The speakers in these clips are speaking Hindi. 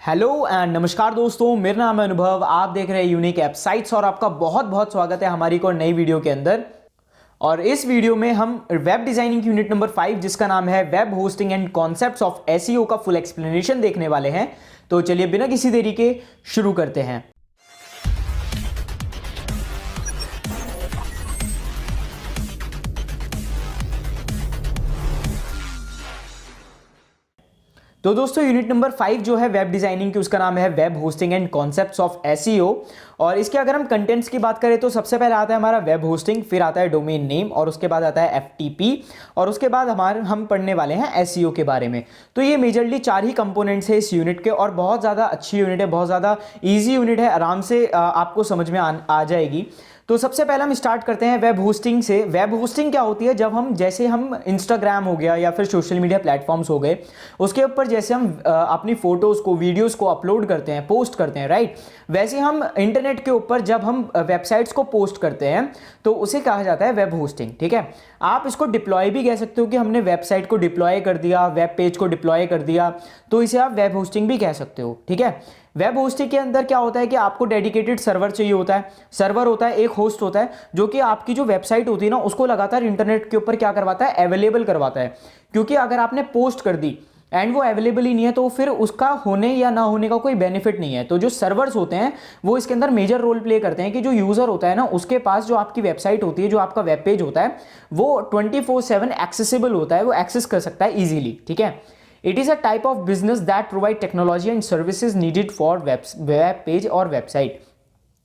हेलो एंड नमस्कार दोस्तों, मेरा नाम है अनुभव। आप देख रहे हैं यूनिक एप्साइट्स और आपका बहुत बहुत स्वागत है हमारी एक और नई वीडियो के अंदर। और इस वीडियो में हम वेब डिजाइनिंग यूनिट नंबर 5 जिसका नाम है web hosting and concepts of SEO का फुल एक्सप्लेनेशन देखने वाले हैं। तो चलिए बिना किसी देरी के शुरू करते हैं। तो दोस्तों यूनिट नंबर 5 जो है वेब डिजाइनिंग की, उसका नाम है web hosting and concepts of SEO. और इसके अगर हम कंटेंट्स की बात करें तो सबसे पहले आता है हमारा वेब होस्टिंग, फिर आता है डोमेन नेम और उसके बाद आता है एफटीपी और उसके बाद हम पढ़ने वाले हैं एसईओ के बारे में। तो ये मेजरली 4 ही कंपोनेंट्स है इस यूनिट के और बहुत ज़्यादा अच्छी यूनिट है, बहुत ज़्यादा ईजी यूनिट है, आराम से आपको समझ में आ जाएगी। तो सबसे पहले हम स्टार्ट करते हैं वेब होस्टिंग से। वेब होस्टिंग क्या होती है? जब हम जैसे हम इंस्टाग्राम हो गया या फिर सोशल मीडिया प्लेटफॉर्म्स हो गए, उसके ऊपर जैसे हम अपनी फोटोज़ को, वीडियोज़ को अपलोड करते हैं, पोस्ट करते हैं, राइट, वैसे हम इंटरनेट के ऊपर जब हम वेबसाइट्स को पोस्ट करते हैं तो उसे कहा जाता है वेब होस्टिंग। ठीक है, आप इसको डिप्लॉय भी कह सकते हो कि हमने वेबसाइट को डिप्लॉय कर दिया, वेब पेज को डिप्लॉय कर दिया, तो इसे आप वेब होस्टिंग भी कह सकते हो। ठीक है, वेब होस्टिंग के अंदर क्या होता है कि आपको डेडिकेटेड सर्वर चाहिए होता है। सर्वर होता है, एक होस्ट होता है जो कि आपकी जो वेबसाइट होती है ना उसको लगातार इंटरनेट के ऊपर क्या करवाता है, अवेलेबल करवाता है। क्योंकि अगर आपने पोस्ट कर दी एंड वो अवेलेबल ही नहीं है तो फिर उसका होने या ना होने का कोई बेनिफिट नहीं है। तो जो सर्वर्स होते हैं वो इसके अंदर मेजर रोल प्ले करते हैं कि जो यूजर होता है ना उसके पास जो आपकी वेबसाइट होती है, जो आपका वेब पेज होता है, वो 24/7 एक्सेसिबल होता है, वो एक्सेस कर सकता है इजीली। ठीक है, it is a type of business that provide technology and services needed for web page और वेबसाइट।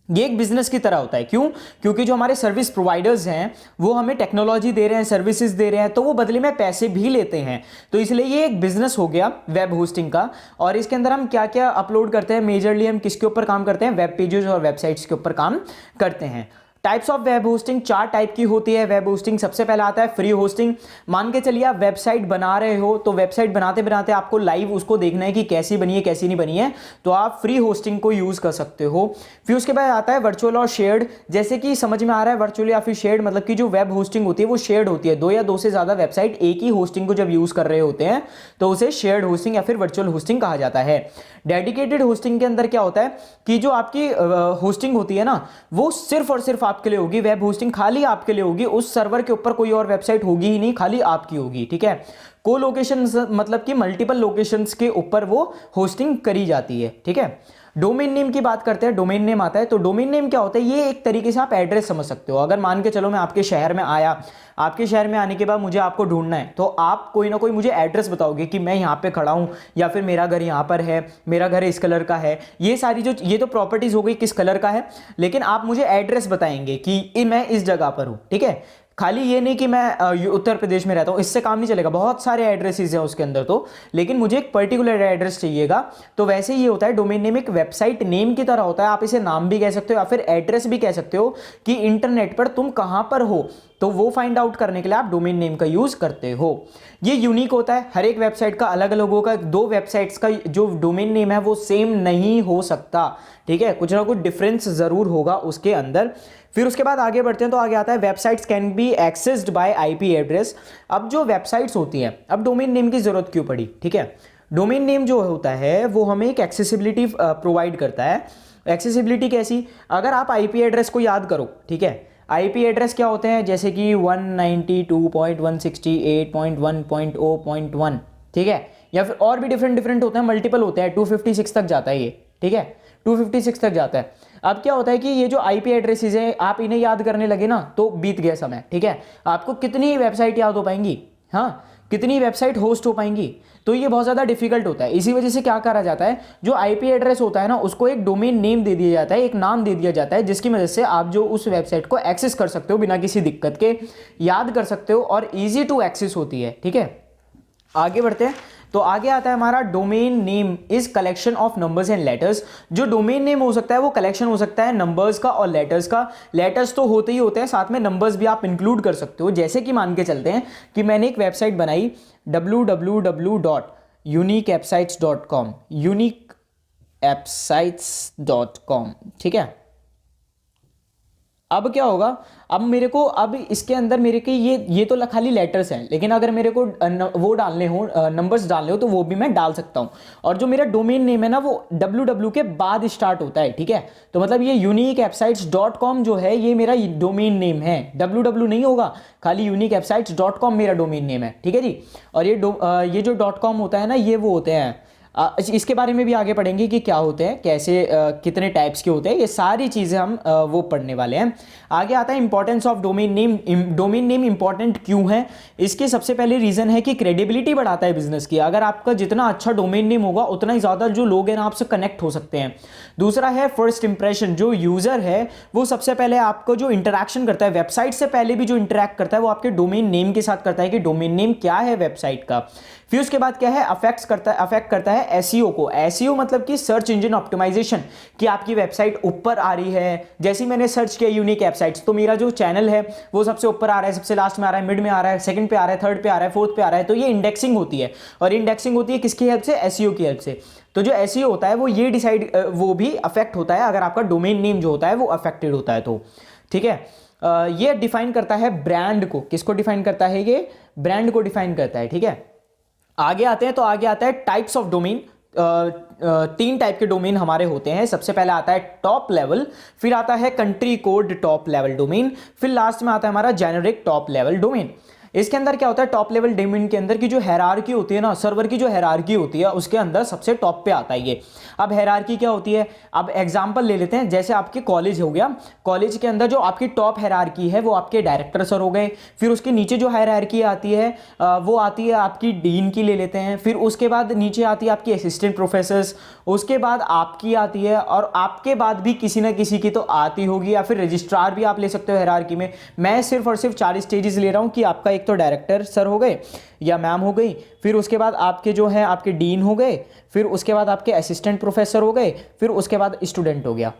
ये एक बिजनेस की तरह होता है। क्यों? क्योंकि जो हमारे सर्विस प्रोवाइडर्स हैं वो हमें टेक्नोलॉजी दे रहे हैं, सर्विसेज दे रहे हैं, तो वो बदले में पैसे भी लेते हैं। तो इसलिए ये एक बिजनेस हो गया वेब होस्टिंग का। और इसके अंदर हम क्या क्या अपलोड करते हैं, मेजरली हम किसके ऊपर काम करते हैं, वेब पेजेस और वेबसाइट्स के ऊपर काम करते हैं। Types of web hosting 4 type की होती है वेब होस्टिंग। सबसे पहला आता है फ्री होस्टिंग। मान के चलिए आप वेबसाइट बना रहे हो, तो वेबसाइट बनाते बनाते आपको लाइव उसको देखना है कि कैसी बनी है कैसी नहीं बनी है, तो आप फ्री होस्टिंग को यूज कर सकते हो। फिर उसके बाद आता है वर्चुअल और शेयर्ड। जैसे कि समझ में आ रहा है, वर्चुअल या फिर शेयर्ड मतलब कि जो वेब होस्टिंग होती है वो शेयर्ड होती है। 2 या 2 से ज्यादा वेबसाइट एक ही होस्टिंग को जब यूज कर रहे होते हैं तो उसे शेयर्ड होस्टिंग या फिर वर्चुअल होस्टिंग कहा जाता है। डेडिकेटेड होस्टिंग के अंदर क्या होता है कि जो आपकी होस्टिंग होती है ना वो सिर्फ और सिर्फ आपके लिए होगी। वेब होस्टिंग खाली आपके लिए होगी, उस सर्वर के ऊपर कोई और वेबसाइट होगी ही नहीं, खाली आपकी होगी। ठीक है, को लोकेशन मतलब कि मल्टीपल लोकेशंस के ऊपर वो होस्टिंग करी जाती है। ठीक है, डोमेन नेम की बात करते हैं। डोमेन नेम आता है, तो डोमेन नेम क्या होता है? ये एक तरीके से आप एड्रेस समझ सकते हो। अगर मान के चलो मैं आपके शहर में आया, आपके शहर में आने के बाद मुझे आपको ढूंढना है, तो आप कोई ना कोई मुझे एड्रेस बताओगे कि मैं यहाँ पे खड़ा हूँ या फिर मेरा घर यहाँ पर है, मेरा घर इस कलर का है। ये सारी जो ये तो प्रॉपर्टीज हो गई किस कलर का है, लेकिन आप मुझे एड्रेस बताएंगे कि मैं इस जगह पर हूँ। ठीक है, खाली ये नहीं कि मैं उत्तर प्रदेश में रहता हूँ, इससे काम नहीं चलेगा, बहुत सारे एड्रेसेस हैं उसके अंदर तो, लेकिन मुझे एक पर्टिकुलर एड्रेस चाहिएगा। तो वैसे ही होता है, डोमेन नेम एक वेबसाइट नेम की तरह होता है। आप इसे नाम भी कह सकते हो या फिर एड्रेस भी कह सकते हो कि इंटरनेट पर तुम कहाँ पर हो, तो वो फाइंड आउट करने के लिए आप डोमेन नेम का यूज करते हो। ये यूनिक होता है, हर एक वेबसाइट का अलग अलग होगा। 2 वेबसाइट्स का जो डोमेन नेम है वो सेम नहीं हो सकता। ठीक है, कुछ ना कुछ डिफरेंस जरूर होगा उसके अंदर। फिर उसके बाद आगे बढ़ते हैं, तो आगे आता है websites can be accessed by IP address. अब जो वेबसाइट्स होती हैं, अब डोमेन नेम की जरूरत क्यों पड़ी? ठीक है, डोमेन नेम जो होता है वो हमें एक एक्सेसिबिलिटी प्रोवाइड करता है। एक्सेसिबिलिटी कैसी? अगर आप आईपी एड्रेस को याद करो, ठीक है, आईपी एड्रेस क्या होते हैं? जैसे कि 192.168.1.1.0.1, ठीक है, या फिर और भी डिफरेंट डिफरेंट होते हैं, मल्टीपल होते हैं, 256 तक जाता है ये। ठीक है, 256 तक जाता है। अब क्या होता है कि ये जो आईपी एड्रेसेस हैं, आप इन्हें याद करने लगे ना तो बीत गया समय। ठीक है, आपको कितनी वेबसाइट याद हो पाएंगी? हाँ, कितनी वेबसाइट होस्ट हो पाएंगी? तो ये बहुत ज़्यादा डिफिकल्ट होता है। इसी वजह से क्या करा जाता है, जो आईपी एड्रेस होता है ना उसको एक डोमेन नेम दे दिया जाता है, एक नाम दे दिया जाता है, जिसकी वजह से आप जो उस वेबसाइट को एक्सेस कर सकते हो बिना किसी दिक्कत के, याद कर सकते हो और ईजी टू एक्सेस होती है। ठीक है, आगे बढ़ते हैं, तो आगे आता है हमारा domain name is collection of numbers and letters. जो डोमेन नेम हो सकता है वो कलेक्शन हो सकता है नंबर्स का और लेटर्स का। लेटर्स तो होते ही होते हैं, साथ में नंबर्स भी आप इंक्लूड कर सकते हो। जैसे कि मान के चलते हैं कि मैंने एक वेबसाइट बनाई www.uniqueapsites.com, uniqueapsites.com। ठीक है, अब क्या होगा, अब मेरे को, अब इसके अंदर मेरे के ये तो खाली लेटर्स हैं, लेकिन अगर मेरे को वो डालने हो, नंबर्स डालने हो, तो वो भी मैं डाल सकता हूँ। और जो मेरा डोमेन नेम है ना, वो www के बाद स्टार्ट होता है, ठीक है। तो मतलब ये uniquewebsites.com जो है, ये मेरा डोमेन नेम है, www नहीं होगा, खाली uniquewebsites.com मेरा डोमेन नेम है, ठीक है जी। और ये जो .com होता है ना, ये वो होते हैं, इसके बारे में भी आगे पढ़ेंगे कि क्या होते हैं, कैसे कितने टाइप्स के होते हैं, ये सारी चीज़ें हम वो पढ़ने वाले हैं। आगे आता है importance of domain name. Domain name important क्यों है? इसके सबसे पहले रीज़न है कि क्रेडिबिलिटी बढ़ाता है बिजनेस की। अगर आपका जितना अच्छा डोमेन नेम होगा, उतना ही ज़्यादा जो लोग हैं ना आपसे कनेक्ट हो सकते हैं। दूसरा है फर्स्ट इंप्रेशन। जो यूज़र है वो सबसे पहले आपको जो इंटरेक्शन करता है, वेबसाइट से पहले भी जो इंटरेक्ट करता है, वो आपके डोमेन नेम के साथ करता है कि डोमेन नेम क्या है वेबसाइट का। फिर उसके बाद क्या है, अफेक्ट करता है एसईओ को। एसईओ मतलब कि सर्च इंजन ऑप्टिमाइजेशन, कि आपकी वेबसाइट ऊपर आ रही है। जैसे ही मैंने सर्च किया यूनिक वेबसाइट्स, तो मेरा जो चैनल है वो सबसे ऊपर आ रहा है, सबसे लास्ट में आ रहा है, मिड में आ रहा है, सेकंड पे आ रहा है, थर्ड पे आ रहा है, फोर्थ पे आ रहा है। तो ये इंडेक्सिंग होती है, और इंडेक्सिंग होती है किसकी हेल्प से? एसईओ की हेल्प से। तो जो एसईओ होता है वो ये डिसाइड, वो भी अफेक्ट होता है अगर आपका डोमेन नेम जो होता है वो अफेक्टेड होता है तो, ठीक है। ये डिफाइन करता है ब्रांड को। किसको डिफाइन करता है? ये ब्रांड को डिफाइन करता है, ठीक है। आगे आते हैं, तो आगे आता है टाइप्स ऑफ डोमेन। 3 टाइप के डोमेन हमारे होते हैं। सबसे पहले आता है टॉप लेवल, फिर आता है country code top level domain, फिर लास्ट में आता है हमारा जेनेरिक टॉप लेवल डोमेन। इसके अंदर क्या होता है, टॉप लेवल डोमेन के अंदर की जो हायरार्की होती है ना, सर्वर की जो हायरार्की होती है, उसके अंदर सबसे टॉप पे आता है ये। अब हायरार्की क्या होती है, अब एग्जांपल ले लेते हैं। जैसे आपके कॉलेज हो गया, कॉलेज के अंदर जो आपकी टॉप हायरार्की है वो आपके डायरेक्टर सर हो गए। फिर उसके नीचे जो हायरार्की आती है वो आती है आपकी डीन की, ले लेते हैं। फिर उसके बाद नीचे आती है आपकी असिस्टेंट प्रोफेसर्स, उसके बाद आपकी आती है, और आपके बाद भी किसी ना किसी की तो आती होगी, या फिर रजिस्ट्रार भी आप ले सकते हो हायरार्की में। मैं सिर्फ और सिर्फ 4 स्टेजेस ले रहा हूँ कि आपका एक तो डायरेक्टर सर हो गए या मैम हो गई, फिर उसके बाद आपके जो है आपके डीन हो गए, फिर उसके बाद आपके असिस्टेंट प्रोफेसर हो गए, फिर उसके बाद स्टूडेंट हो गया,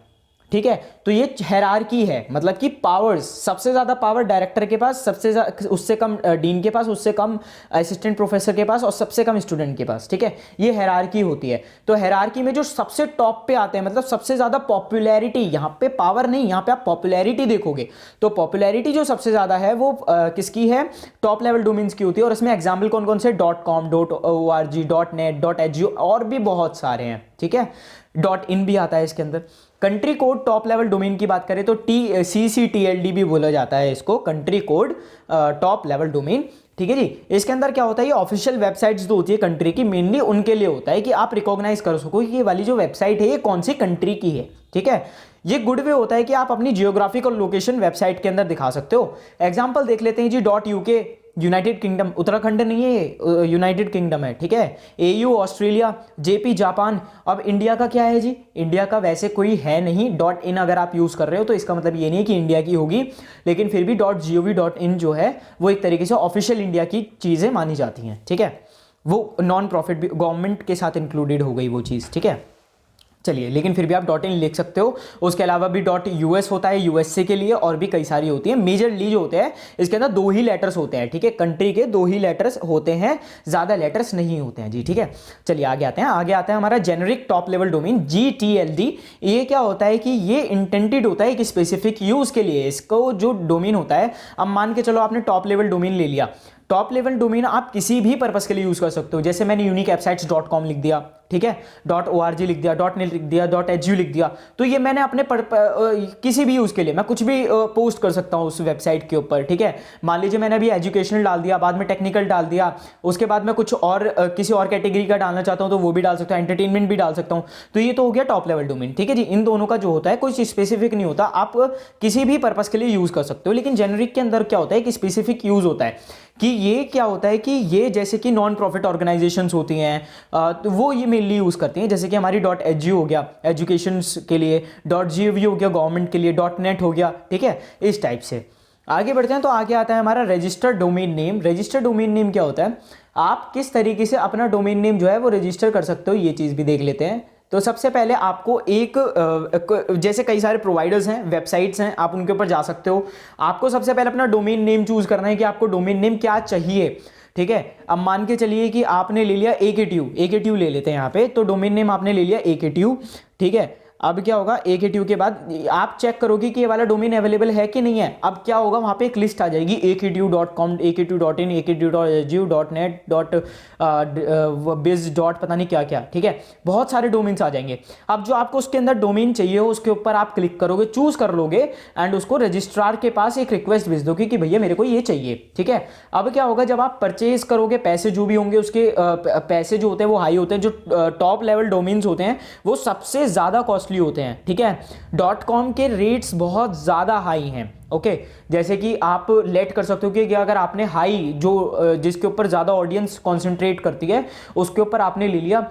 ठीक है। तो ये हायरार्की है, मतलब कि पावर्स, सबसे ज्यादा पावर डायरेक्टर के पास, सबसे उससे कम डीन के पास, उससे कम असिस्टेंट प्रोफेसर के पास, और सबसे कम स्टूडेंट के पास, ठीक है। ये हायरार्की होती है। तो हायरार्की में जो सबसे टॉप पे आते हैं, मतलब सबसे ज्यादा पॉपुलैरिटी, यहाँ पे पावर नहीं, यहाँ पे आप पॉपुलैरिटी देखोगे, तो पॉपुलैरिटी जो सबसे ज्यादा है वो किसकी है? टॉप लेवल डोमेन्स की होती है। और इसमें एग्जाम्पल कौन कौन से? .com, .org, .net, .edu और भी बहुत सारे हैं, ठीक है। .in भी आता है इसके अंदर। Country code top level domain की बात करें तो CCTLD भी बोला जाता है इसको, country code top level domain, ठीक है जी। इसके अंदर क्या होता है, ये ऑफिशियल वेबसाइट्स जो होती है कंट्री की, मेनली उनके लिए होता है कि आप रिकॉग्नाइज कर सको कि ये वाली जो वेबसाइट है ये कौन सी कंट्री की है, ठीक है। ये गुड वे होता है कि आप अपनी जियोग्राफिकल लोकेशन वेबसाइट के अंदर दिखा सकते हो। एग्जांपल देख लेते हैं जी। .UK यूनाइटेड किंगडम, उत्तराखंड नहीं है, यूनाइटेड किंगडम है, ठीक है। AU Australia, JP Japan. अब इंडिया का क्या है जी? इंडिया का वैसे कोई है नहीं। .in अगर आप यूज कर रहे हो तो इसका मतलब ये नहीं कि इंडिया की होगी, लेकिन फिर भी .gov.in जो है वो एक तरीके से ऑफिशियल इंडिया की चीजें मानी जाती हैं, ठीक है। वो नॉन प्रॉफिट भी गवर्नमेंट के साथ इंक्लूडेड हो गई वो चीज, ठीक है। चलिए, लेकिन फिर भी आप .in लिख सकते हो। उसके अलावा भी .US होता है USA के लिए, और भी कई सारी होती है। मेजरली जो होते हैं इसके अंदर 2 ही लेटर्स होते हैं, ठीक है। कंट्री के 2 ही लेटर्स होते हैं, ज्यादा लेटर्स नहीं होते हैं जी, ठीक है। चलिए आगे आते हैं। आगे आता है हमारा generic top level domain, GTLD। ये क्या होता है कि ये इंटेंटेड होता है एक स्पेसिफिक यूज के लिए। इसको जो डोमेन होता है, अब मान के चलो आपने टॉप लेवल डोमेन ले लिया। टॉप लेवल डोमेन आप किसी भी पर्पस के लिए यूज कर सकते हो। जैसे मैंने uniquewebsites.com लिख दिया, ठीक है, .org लिख दिया, .net लिख दिया, .edu लिख दिया, तो ये मैंने अपने किसी भी यूज के लिए मैं कुछ भी पोस्ट कर सकता हूँ उस वेबसाइट के ऊपर, ठीक है। मान लीजिए मैंने अभी एजुकेशनल डाल दिया, बाद में टेक्निकल डाल दिया, उसके बाद मैं कुछ और किसी और कैटेगरी का डालना चाहता हूँ तो वो भी डाल सकता हूँ, एंटरटेनमेंट भी डाल सकता हूँ। तो ये तो हो गया टॉप लेवल डोमेन, ठीक है जी। इन दोनों का जो होता है कुछ स्पेसिफिक नहीं होता, आप किसी भी पर्पस के लिए यूज कर सकते हो। लेकिन जेनरिक के अंदर क्या होता है कि स्पेसिफिक यूज होता है कि ये क्या होता है कि ये जैसे कि नॉन प्रॉफिट ऑर्गेनाइजेशंस होती हैं, तो वो ये मेनली यूज करती हैं। जैसे कि हमारी .edu हो गया एजुकेशन के लिए, .gov हो गया गवर्नमेंट के लिए, .net हो गया, ठीक है, इस टाइप से। आगे बढ़ते हैं, तो आगे आता है हमारा registered domain name. Registered domain name क्या होता है, आप किस तरीके से अपना डोमेन नेम जो है वो रजिस्टर कर सकते हो, ये चीज भी देख लेते हैं। तो सबसे पहले आपको जैसे कई सारे प्रोवाइडर्स हैं, वेबसाइट्स हैं, आप उनके ऊपर जा सकते हो। आपको सबसे पहले अपना डोमेन नेम चूज करना है कि आपको डोमेन नेम क्या चाहिए, ठीक है। अब मान के चलिए कि आपने ले लिया AKTU ले लेते हैं यहाँ पे, तो डोमेन नेम आपने ले लिया AKTU, ठीक है। अब क्या होगा, AKTU के बाद आप चेक करोगे कि ये वाला डोमेन अवेलेबल है कि नहीं है। अब क्या होगा, वहां पे एक लिस्ट आ जाएगी aktu.com, aktu.in, aktu.edu.net, biz. पता नहीं क्या क्या, ठीक है, बहुत सारे डोमेन्स आ जाएंगे। अब जो आपको उसके अंदर डोमेन चाहिए हो उसके ऊपर आप क्लिक करोगे, चूज कर लोगे एंड उसको रजिस्ट्रार के पास एक रिक्वेस्ट भेज दोगे कि भैया मेरे को ये चाहिए, ठीक है। अब क्या होगा, जब आप परचेज करोगे, पैसे जो भी होंगे उसके पैसे जो होते हैं वो हाई होते हैं। जो टॉप लेवल डोमेन्स होते हैं वो सबसे ज्यादा कॉस्टली होते हैं, ठीक है। .com के रेट्स बहुत ज्यादा हाई हैं, ओके। जैसे कि आप लेट कर सकते हो कि अगर आपने हाई जो जिसके ऊपर ज़्यादा ऑडियंस कॉन्सेंट्रेट करती है उसके ऊपर आपने ले लिया,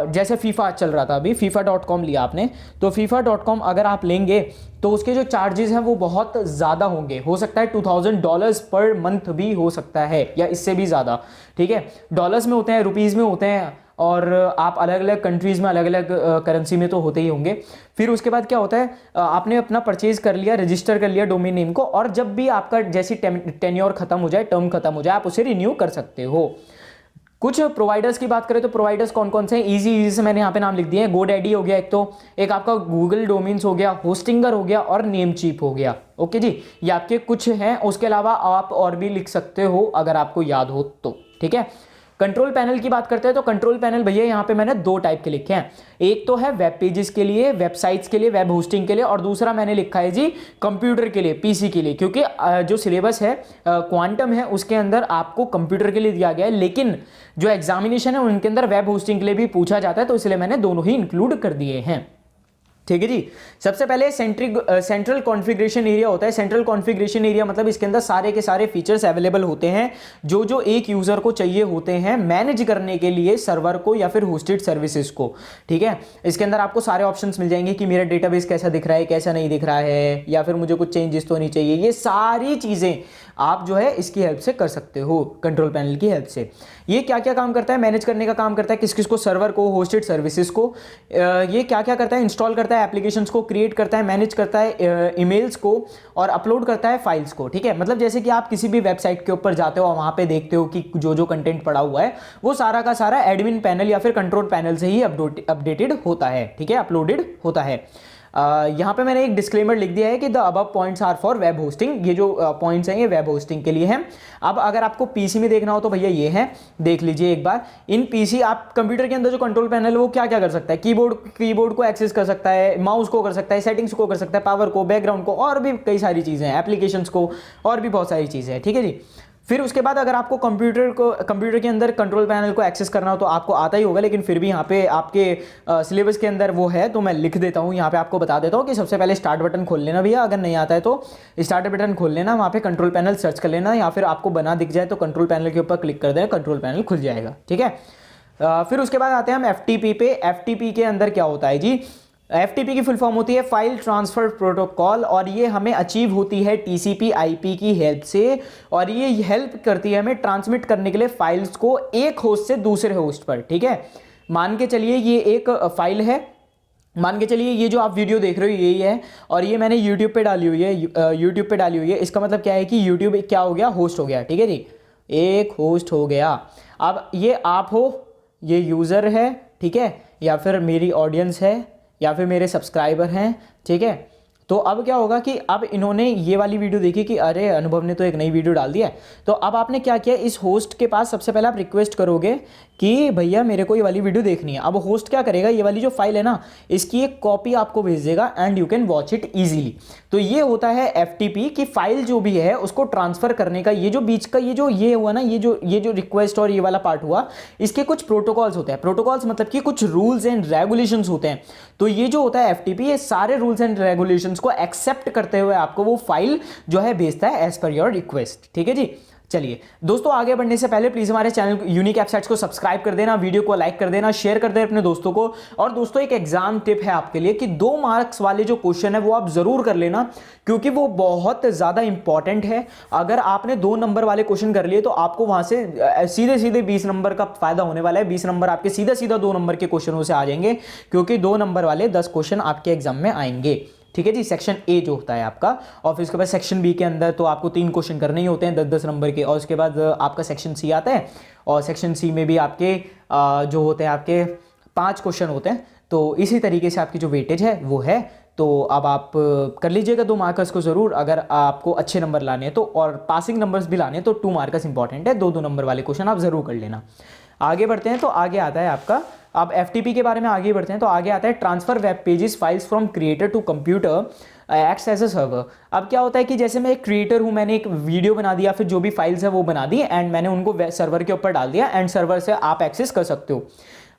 जैसे फीफा चल रहा था अभी, FIFA.com लिया आपने, तो FIFA.com अगर आप लेंगे तो उसके जो चार्जेस हैं वो बहुत ज़्यादा होंगे, हो सकता है $2000 पर मंथ भी हो सकता है या इससे भी ज़्यादा, ठीक है। डॉलर्स में होते हैं, रुपीज़ में होते हैं, और आप अलग अलग कंट्रीज़ में अलग अलग करेंसी में तो होते ही होंगे। फिर उसके बाद क्या होता है, आपने अपना परचेज कर लिया, रजिस्टर कर लिया डोमेन नेम को, और जब भी आपका जैसी टेन्योर खत्म हो जाए, टर्म खत्म हो जाए, आप उसे रिन्यू कर सकते हो। कुछ प्रोवाइडर्स की बात करें तो प्रोवाइडर्स कौन कौन से हैं, इजी से मैंने यहाँ पे नाम लिख दिए हैं। GoDaddy हो गया एक, तो एक आपका गूगल डोमेन्स हो गया, होस्टिंगर हो गया, और नेमचीप हो गया, ओके जी। ये आपके कुछ हैं, उसके अलावा आप और भी लिख सकते हो अगर आपको याद हो तो, ठीक है। कंट्रोल पैनल की बात करते हैं तो कंट्रोल पैनल भैया यहाँ पे मैंने दो टाइप के लिखे हैं। एक तो है वेब पेजेस के लिए, वेबसाइट्स के लिए, वेब होस्टिंग के लिए, और दूसरा मैंने लिखा है जी कंप्यूटर के लिए, पीसी के लिए, क्योंकि जो सिलेबस है क्वांटम है उसके अंदर आपको कंप्यूटर के लिए दिया गया है, लेकिन जो एग्जामिनेशन है उनके अंदर वेब होस्टिंग के लिए भी पूछा जाता है, तो इसलिए मैंने दोनों ही इंक्लूड कर दिए हैं, ठीक है जी। सबसे पहले सेंट्रल कॉन्फ़िगरेशन एरिया होता है। सेंट्रल कॉन्फ़िगरेशन एरिया मतलब इसके अंदर सारे के सारे फीचर्स अवेलेबल होते हैं जो जो एक यूज़र को चाहिए होते हैं मैनेज करने के लिए सर्वर को या फिर होस्टेड सर्विसेज को, ठीक है। इसके अंदर आपको सारे ऑप्शंस मिल जाएंगे कि मेरा डेटाबेस कैसा दिख रहा है, कैसा नहीं दिख रहा है, या फिर मुझे कुछ चेंजेस तो नहीं चाहिए। ये सारी चीज़ें आप जो है इसकी हेल्प से कर सकते हो, कंट्रोल पैनल की हेल्प से। ये क्या क्या काम करता है, मैनेज करने का काम करता है, किस किस को, सर्वर को, होस्टेड सर्विसेज को। ये क्या क्या करता है, इंस्टॉल करता है एप्लीकेशंस को, क्रिएट करता है, मैनेज करता है ईमेल्स को, और अपलोड करता है फाइल्स को, ठीक है। मतलब जैसे कि आप किसी भी वेबसाइट के ऊपर जाते हो, वहाँ पे देखते हो कि जो जो कंटेंट पड़ा हुआ है वो सारा का सारा एडमिन पैनल या फिर कंट्रोल पैनल से ही अपडेटेड होता है, ठीक है, अपलोडेड होता है। यहाँ पे मैंने एक डिस्क्लेमर लिख दिया है कि the above points are for web hosting. ये जो पॉइंट्स हैं ये वेब होस्टिंग के लिए हैं। अब अगर आपको पीसी में देखना हो तो भैया ये है, देख लीजिए एक बार। इन पीसी आप कंप्यूटर के अंदर जो कंट्रोल पैनल है वो क्या क्या कर सकता है, कीबोर्ड को एक्सेस कर सकता है, माउस को कर सकता है, सेटिंग्स को कर सकता है, पावर को, बैकग्राउंड को, और भी कई सारी चीज़ें हैं, एप्लीकेशंस को, और भी बहुत सारी चीज़ें हैं, ठीक है जी। फिर उसके बाद अगर आपको कंप्यूटर के अंदर कंट्रोल पैनल को एक्सेस करना हो तो आपको आता ही होगा, लेकिन फिर भी यहाँ पे आपके सिलेबस के अंदर वो है तो मैं लिख देता हूँ, यहाँ पे आपको बता देता हूँ कि सबसे पहले स्टार्ट बटन खोल लेना भैया। अगर नहीं आता है तो स्टार्ट बटन खोल लेना, वहाँ पे कंट्रोल पैनल सर्च कर लेना, या फिर आपको बना दिख जाए तो कंट्रोल पैनल के ऊपर क्लिक कर देना, कंट्रोल पैनल खुल जाएगा, ठीक है। फिर उसके बाद आते हैं हम FTP पे। FTP के अंदर क्या होता है जी, FTP की फुल फॉर्म होती है फाइल ट्रांसफर प्रोटोकॉल, और ये हमें अचीव होती है TCP/IP की हेल्प से, और ये हेल्प करती है हमें ट्रांसमिट करने के लिए फाइल्स को एक होस्ट से दूसरे होस्ट पर, ठीक है। मान के चलिए ये एक फाइल है, मान के चलिए ये जो आप वीडियो देख रहे हो यही है, और ये मैंने YouTube पे डाली हुई है, YouTube पे डाली हुई है। इसका मतलब क्या है कि YouTube क्या हो गया, होस्ट हो गया, ठीक है जी, एक होस्ट हो गया। अब ये आप हो, ये यूज़र है, ठीक है, या फिर मेरी ऑडियंस है, या फिर मेरे सब्सक्राइबर हैं, ठीक है। तो अब क्या होगा कि अब इन्होंने ये वाली वीडियो देखी कि अरे अनुभव ने तो एक नई वीडियो डाल दिया है, तो अब आपने क्या किया, इस होस्ट के पास सबसे पहले आप रिक्वेस्ट करोगे कि भैया मेरे को ये वाली वीडियो देखनी है। अब होस्ट क्या करेगा, ये वाली जो फाइल है ना इसकी एक कॉपी आपको भेज देगा and you can watch it easily. तो ये होता है FTP की फाइल जो भी है उसको ट्रांसफर करने का। ये जो बीच का ये हुआ ना, ये जो रिक्वेस्ट और ये वाला पार्ट हुआ, इसके कुछ प्रोटोकॉल्स होते हैं। प्रोटोकॉल्स मतलब कि कुछ रूल्स एंड रेगुलेशंस होते हैं। तो ये जो होता है FTP, ये सारे रूल्स एंड रेगुलेशंस को एक्सेप्ट करते हुए आपको वो फाइल जो है भेजता है एज पर योर रिक्वेस्ट, ठीक है जी। चलिए दोस्तों, आगे बढ़ने से पहले प्लीज हमारे चैनल यूनिक एपसाइट्स को सब्सक्राइब कर देना, वीडियो को लाइक कर देना, शेयर कर देना अपने दोस्तों को। और दोस्तों एक एग्जाम टिप है आपके लिए कि 2 मार्क्स वाले जो क्वेश्चन है वो आप जरूर कर लेना, क्योंकि वो बहुत ज्यादा इंपॉर्टेंट है। अगर आपने 2 नंबर वाले क्वेश्चन कर लिए तो आपको वहां से सीधे सीधे 20 नंबर का फायदा होने वाला है। 20 नंबर आपके सीधा सीधा 2 नंबर के क्वेश्चनों से आ जाएंगे, क्योंकि 2 नंबर वाले 10 क्वेश्चन आपके एग्जाम में आएंगे, ठीक है जी। सेक्शन ए जो होता है आपका, और फिर उसके बाद सेक्शन बी के अंदर तो आपको 3 क्वेश्चन करने ही होते हैं 10-10 नंबर के, और उसके बाद आपका सेक्शन सी आता है, और सेक्शन सी में भी आपके जो होते हैं आपके 5 क्वेश्चन होते हैं। तो इसी तरीके से आपकी जो वेटेज है वो है। तो अब आप कर लीजिएगा 2 मार्कर्स को ज़रूर, अगर आपको अच्छे नंबर लाने हैं तो, और पासिंग नंबर्स भी लाने हैं तो 2 मार्कर्स इंपॉर्टेंट है, 2 नंबर वाले क्वेश्चन आप ज़रूर कर लेना। आगे बढ़ते हैं तो आगे आता है आपका, अब FTP के बारे में आगे बढ़ते हैं तो आगे आता है transfer web pages files from creator to computer acts as a server. अब क्या होता है कि जैसे मैं एक क्रिएटर हूँ, मैंने एक वीडियो बना दिया, फिर जो भी फाइल्स है वो बना दी एंड मैंने उनको सर्वर के ऊपर डाल दिया एंड सर्वर से आप एक्सेस कर सकते हो।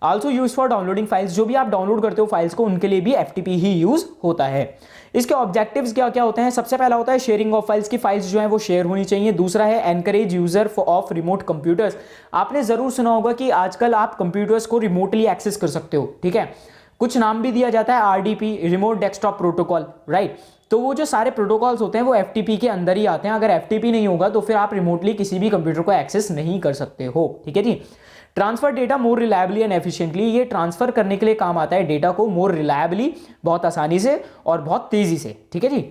Also use for downloading files, जो भी आप डाउनलोड करते हो फाइल्स को, उनके लिए भी FTP ही यूज होता है। इसके ऑब्जेक्टिव्स क्या क्या होते हैं? सबसे पहला होता है शेयरिंग ऑफ फाइल्स, की फाइल्स जो है वो शेयर होनी चाहिए। दूसरा है encourage user of remote computers. आपने जरूर सुना होगा कि आजकल आप कंप्यूटर्स को रिमोटली एक्सेस कर सकते हो, ठीक है। कुछ नाम भी दिया जाता है RDP, remote desktop protocol, right. तो वो जो सारे प्रोटोकॉल्स होते हैं वो FTP के अंदर ही आते हैं। अगर FTP नहीं होगा तो फिर आप रिमोटली किसी भी कंप्यूटर को एक्सेस नहीं कर सकते हो, ठीक है जी। Transfer data more reliably and efficiently, ये ट्रांसफर करने के लिए काम आता है डेटा को मोर रिलायबली, बहुत आसानी से और बहुत तेजी से, ठीक है जी।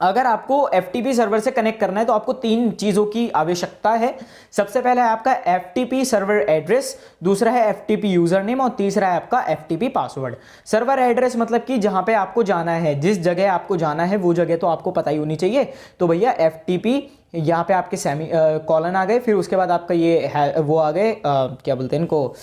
अगर आपको FTP सर्वर से कनेक्ट करना है तो आपको 3 चीज़ों की आवश्यकता है। सबसे पहला है आपका FTP सर्वर एड्रेस, दूसरा है FTP यूजर नेम और तीसरा है आपका FTP पासवर्ड। सर्वर एड्रेस मतलब कि जहां पे आपको जाना है, जिस जगह आपको जाना है वो जगह तो आपको पता ही होनी चाहिए। तो भैया FTP, यहाँ पे आपके सेमी कॉलन आ गए, फिर उसके बाद आपका ये वो आ गए, क्या बोलते हैं इनको,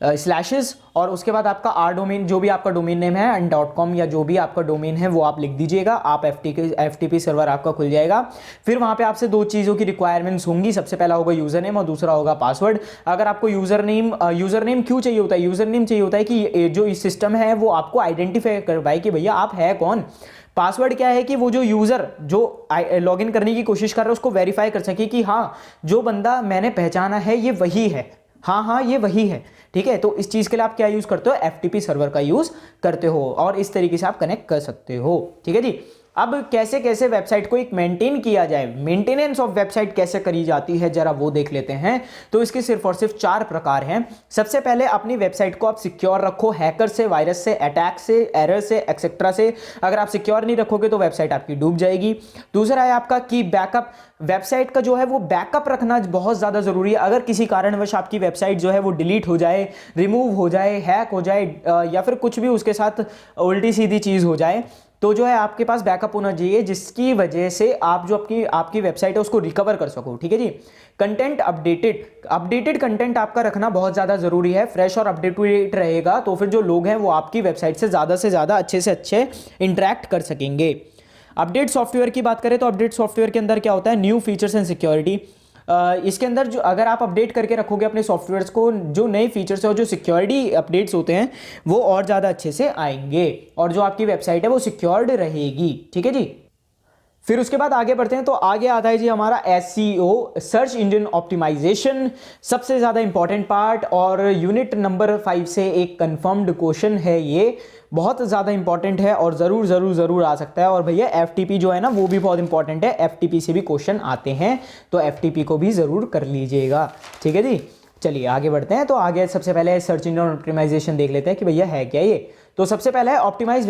स्लैशेस, और उसके बाद आपका R डोमेन, जो भी आपका डोमेन नेम है एंड .com या जो भी आपका डोमेन है वो आप लिख दीजिएगा। आप FTP सर्वर आपका खुल जाएगा। फिर वहाँ पे आपसे 2 चीज़ों की रिक्वायरमेंट्स होंगी। सबसे पहला होगा यूज़र नेम और दूसरा होगा पासवर्ड। अगर आपको यूज़र नेम क्यों चाहिए होता है? यूज़र नेम चाहिए होता है कि जो इस सिस्टम है वो आपको आइडेंटिफाई कर पाए कि भैया आप है कौन। पासवर्ड क्या है कि वो जो यूजर जो लॉगिन करने की कोशिश कर रहा है उसको वेरीफाई कर सके कि हाँ जो बंदा मैंने पहचाना है ये वही है, हाँ ये वही है, ठीक है। तो इस चीज के लिए आप क्या यूज करते हो? FTP सर्वर का यूज करते हो और इस तरीके से आप कनेक्ट कर सकते हो, ठीक है जी। अब कैसे कैसे वेबसाइट को एक मेंटेन किया जाए, मेंटेनेंस ऑफ वेबसाइट कैसे करी जाती है जरा वो देख लेते हैं। तो इसके सिर्फ और सिर्फ 4 प्रकार हैं। सबसे पहले अपनी वेबसाइट को आप सिक्योर रखो, हैकर से, वायरस से, अटैक से, एरर से, एक्सेट्रा से। अगर आप सिक्योर नहीं रखोगे तो वेबसाइट आपकी डूब जाएगी। दूसरा है आपका की बैकअप, वेबसाइट का जो है वो बैकअप रखना बहुत ज़्यादा ज़रूरी है। अगर किसी कारणवश आपकी वेबसाइट जो है वो डिलीट हो जाए, रिमूव हो जाए, हैक हो जाए या फिर कुछ भी उसके साथ उल्टी सीधी चीज़ हो जाए तो जो है आपके पास बैकअप होना चाहिए, जिसकी वजह से आप जो आपकी वेबसाइट है उसको रिकवर कर सको, ठीक है जी। कंटेंट अपडेटेड कंटेंट आपका रखना बहुत ज़्यादा ज़रूरी है। फ्रेश और अपडेटेड रहेगा तो फिर जो लोग हैं वो आपकी वेबसाइट से ज़्यादा अच्छे से अच्छे इंटरेक्ट कर सकेंगे। अपडेट सॉफ्टवेयर की बात करें तो अपडेट सॉफ्टवेयर के अंदर क्या होता है? New features and security. इसके अंदर जो अगर आप अपडेट करके रखोगे अपने सॉफ्टवेयर्स को, जो नए फीचर्स और जो सिक्योरिटी अपडेट्स होते हैं वो और ज़्यादा अच्छे से आएंगे और जो आपकी वेबसाइट है वो सिक्योर्ड रहेगी, ठीक है जी। फिर उसके बाद आगे बढ़ते हैं तो आगे आता है जी हमारा SEO, सर्च इंजन ऑप्टिमाइजेशन, सबसे ज़्यादा इंपॉर्टेंट पार्ट और यूनिट नंबर 5 से एक कंफर्म्ड क्वेश्चन है। ये बहुत ज़्यादा इंपॉर्टेंट है और ज़रूर आ सकता है। और भैया FTP जो है ना वो भी बहुत इंपॉर्टेंट है, FTP से भी क्वेश्चन आते हैं तो FTP को भी ज़रूर कर लीजिएगा, ठीक है जी। चलिए आगे बढ़ते हैं तो आगे सबसे पहले सर्च इंजन ऑप्टिमाइजेशन देख लेते हैं कि भैया है क्या ये। तो सबसे पहला है optimise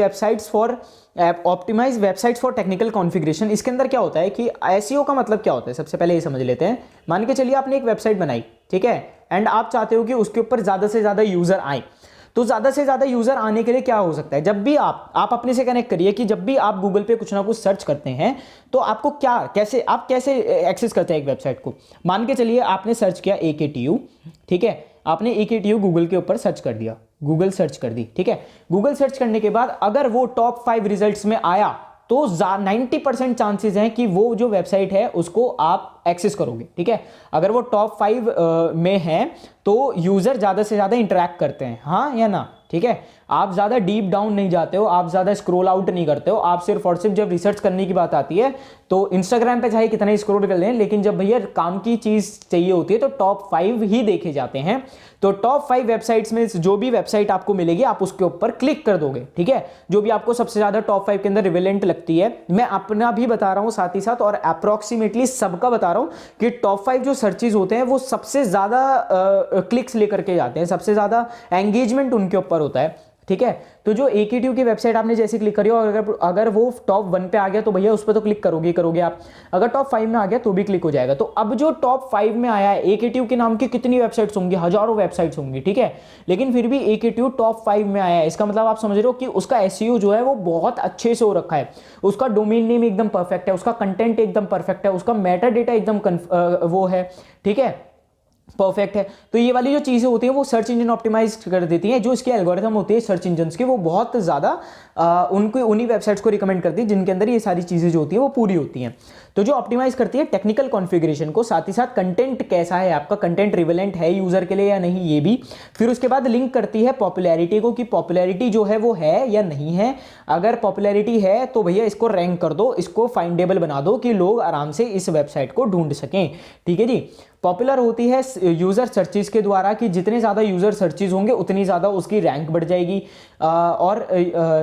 websites for technical configuration. इसके अंदर क्या होता है कि SEO का मतलब क्या होता है, सबसे पहले ये समझ लेते हैं। मान के चलिए आपने एक वेबसाइट बनाई, ठीक है, एंड आप चाहते हो कि उसके ऊपर ज़्यादा से ज़्यादा यूज़र आए। तो ज़्यादा से ज़्यादा यूज़र आने के लिए क्या हो सकता है? जब भी आप अपने से कनेक्ट करिए कि जब भी आप गूगल पे कुछ ना कुछ सर्च करते हैं तो आपको कैसे एक्सेस करते हैं एक वेबसाइट को। मान के चलिए आपने सर्च किया AKTU, ठीक है, आपने AKTU गूगल के ऊपर सर्च कर दिया, गूगल सर्च कर दी, ठीक है। गूगल सर्च करने के बाद अगर वो टॉप 5 रिजल्ट्स में आया तो 90% चांसेस हैं कि वो जो वेबसाइट है उसको आप एक्सेस करोगे, ठीक है। अगर वो टॉप 5 में है तो यूजर ज़्यादा से ज़्यादा इंटरेक्ट करते हैं, हाँ या ना, ठीक है। आप ज़्यादा डीप डाउन नहीं जाते हो, आप ज़्यादा स्क्रॉल आउट नहीं करते हो, आप सिर्फ और सिर्फ जब रिसर्च करने की बात आती है तो इंस्टाग्राम पे चाहे कितना ही स्क्रॉल कर लें, लेकिन जब भैया काम की चीज़ चाहिए होती है तो टॉप 5 ही देखे जाते हैं। तो टॉप 5 वेबसाइट्स में जो भी वेबसाइट आपको मिलेगी आप उसके ऊपर क्लिक कर दोगे, ठीक है, जो भी आपको सबसे ज़्यादा टॉप 5 के अंदर रिवेलेंट लगती है। मैं अपना भी बता रहा हूँ साथ ही साथ और अप्रॉक्सीमेटली सबका बता रहा हूँ कि टॉप 5 जो सर्चेज होते हैं वो सबसे ज़्यादा क्लिक्स लेकर के जाते हैं, सबसे ज़्यादा एंगेजमेंट उनके ऊपर होता है, ठीक है। तो जो AKTU की वेबसाइट आपने जैसे क्लिक करी और अगर वो टॉप 1 पे आ गया तो भैया उस पर तो क्लिक करोगे आप, अगर टॉप 5 में आ गया तो भी क्लिक हो जाएगा। तो अब जो टॉप 5 में आया है, AKTU के नाम की कितनी वेबसाइट्स होंगी, हजारों वेबसाइट्स होंगी, ठीक है, लेकिन फिर भी AKTU टॉप 5 में आया है, इसका मतलब आप समझ रहे हो कि उसका SEO जो है वो बहुत अच्छे से हो रखा है, उसका डोमेन नेम एकदम परफेक्ट है, उसका कंटेंट एकदम परफेक्ट है, उसका मेटा डेटा एकदम वो है, ठीक है, परफेक्ट है। तो ये वाली जो चीजें होती हैं वो सर्च इंजन ऑप्टिमाइज कर देती हैं, जो इसके एल्गोरिथम होती है सर्च इंजन की, वो बहुत ज्यादा उनको उन्हीं वेबसाइट्स को रिकमेंड करती है जिनके अंदर ये सारी चीजें जो होती हैं वो पूरी होती हैं। तो जो ऑप्टिमाइज करती है टेक्निकल कॉन्फ़िगरेशन को, साथ ही साथ कंटेंट कैसा है आपका, कंटेंट रिवेलेंट है यूजर के लिए या नहीं ये भी, फिर उसके बाद लिंक करती है पॉपुलैरिटी को कि पॉपुलैरिटी जो है वो है या नहीं है। अगर पॉपुलैरिटी है तो भैया इसको रैंक कर दो, इसको फाइंडेबल बना दो कि लोग आराम से इस वेबसाइट को ढूंढ सकें, ठीक है जी। पॉपुलर होती है यूजर सर्चेस के द्वारा कि जितने ज़्यादा यूजर सर्चेस होंगे उतनी ज़्यादा उसकी रैंक बढ़ जाएगी, और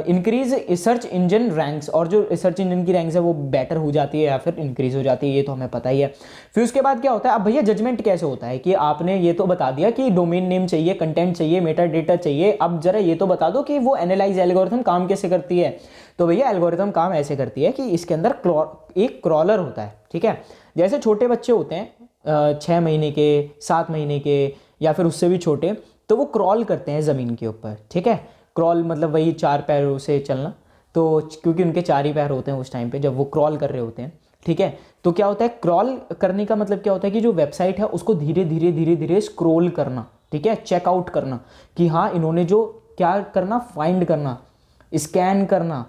इंक्रीज सर्च इंजन रैंक्स, और जो सर्च इंजन की रैंक्स है वो बेटर हो जाती है या फिर इंक्रीज हो जाती है, ये तो हमें पता ही है। फिर उसके बाद क्या होता है, अब भैया जजमेंट कैसे होता है कि आपने ये तो बता दिया कि डोमेन नेम चाहिए, कंटेंट चाहिए, मेटा डेटा चाहिए, अब जरा ये तो बता दो कि वो एनालाइज एल्गोरिथम काम कैसे करती है। तो भैया एल्गोरिथम काम ऐसे करती है कि इसके अंदर एक क्रॉलर होता है, ठीक है, जैसे छोटे बच्चे होते हैं 6 महीने के, 7 महीने के या फिर उससे भी छोटे, तो वो क्रॉल करते हैं ज़मीन के ऊपर, ठीक है, क्रॉल मतलब वही 4 पैरों से चलना, तो क्योंकि उनके 4 ही पैर होते हैं उस टाइम पे जब वो क्रॉल कर रहे होते हैं, ठीक है। तो क्या होता है, क्रॉल करने का मतलब क्या होता है कि जो वेबसाइट है उसको धीरे धीरे धीरे धीरे स्क्रॉल करना, ठीक है, चेकआउट करना कि हाँ इन्होंने जो क्या करना, फाइंड करना, स्कैन करना,